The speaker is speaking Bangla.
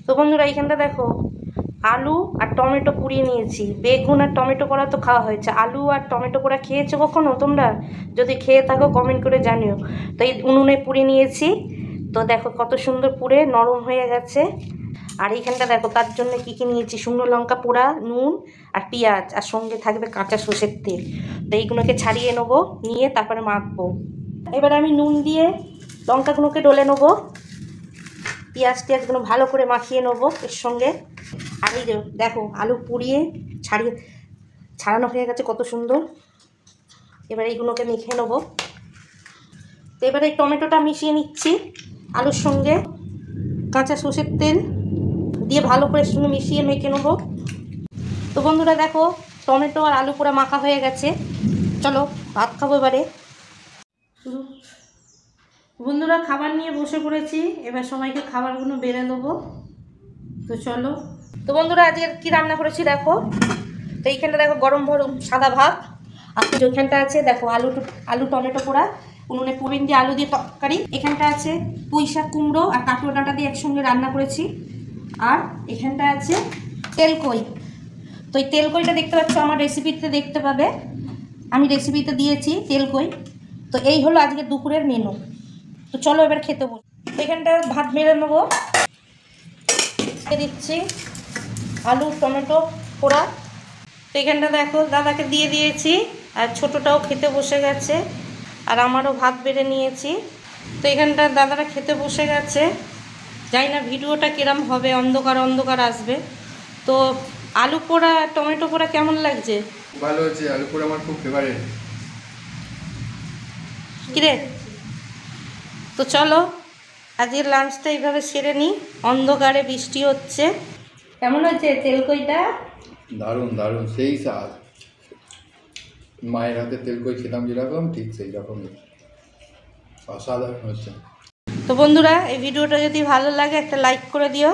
তো বন্ধুরা এইখানটা দেখো আলু আর টমেটো পুড়িয়ে নিয়েছি। বেগুন আর টমেটো পোড়া তো খাওয়া হয়েছে, আলু আর টমেটো পোড়া খেয়েছো কখনো তোমরা? যদি খেয়ে থাকো কমেন্ট করে জানিও। তো এই উনুনে পুড়িয়ে নিয়েছি, তো দেখো কত সুন্দর পুড়ে নরম হয়ে গেছে। আর এইখানটা দেখো তার জন্য কী কী নিয়েছি, শুকনো লঙ্কা পোড়া, নুন আর পেঁয়াজ, আর সঙ্গে থাকবে কাঁচা সর্ষের তেল। তো এইগুলোকে ছাড়িয়ে নেবো, নিয়ে তারপরে মাখবো। এবার আমি নুন দিয়ে লঙ্কাগুলোকে ডলে নেবো, পেঁয়াজ টিয়াজগুলো ভালো করে মাখিয়ে নেবো এর সঙ্গে। আর এই দেখো আলু পুড়িয়ে ছাড়ানো হয়ে গেছে কত সুন্দর। এবার এইগুলোকে মেখে নেবো। তো এবারে এই টমেটোটা মিশিয়ে নিচ্ছি আলুর সঙ্গে, কাঁচা সর্ষের তেল দিয়ে ভালো করে সঙ্গে মিশিয়ে মেখে নেবো। তো বন্ধুরা দেখো টমেটো আর আলু পুরো মাখা হয়ে গেছে, চলো ভাত খাবো এবারে। বন্ধুরা খাবার নিয়ে বসে পড়েছি, এবার সবাইকে খাবারগুলো বেড়ে দেবো। তো চলো। তো বন্ধুরা আজকে কী রান্না করেছি দেখো। তো এইখানটা দেখো গরম গরম সাদা ভাত, আর ওইখানটা আছে দেখো আলু টমেটো পোড়া, উনুনে পুরিন দিয়ে আলু দিয়ে তরকারি। এখানটা আছে পুঁই শাক কুমড়ো আর কাঁকড়ো ডাঁটা দিয়ে একসঙ্গে রান্না করেছি। আর এখানটা আছে তেলকই। তো এই তেলকইটা দেখতে পাচ্ছ আমার রেসিপিতে দেখতে পাবে, আমি রেসিপিতে দিয়েছি তেলকই। তো এই হলো আজকে দুপুরের মেনু। তো চলো এবার খেতে বসি। এখানটা ভাত বেড়ে নেবো, দিচ্ছি আলু টমেটো পোড়া। তো এখানটা দেখো দাদাকে দিয়ে দিয়েছি, আর ছোটোটাও খেতে বসে গেছে, আর আমারও ভাত বেড়ে নিয়েছি। তো এখানটা দাদারা খেতে বসে গেছে, জানি না ভিডিওটা কিরম হবে, অন্ধকার অন্ধকার আসবে। তো আলু পোড়া টমেটো পোড়া কেমন লাগছে? ভালো হচ্ছে, আলু পোড়া আমার খুব ফেভারিট। কিরে, তো চলো আজকের লাঞ্চটা এইভাবে সেরে নিই, অন্ধকারে বৃষ্টি হচ্ছে। কেমন হচ্ছে তেলকইটা? দারুণ দারুণ, সেই স্বাদ। মায়ের হাতে তেলকই খেতাম যেরকম, ঠিক সেই রকমই অসাধারণ হচ্ছে। তো বন্ধুরা এই ভিডিওটা যদি ভালো লাগে একটা লাইক করে দিও।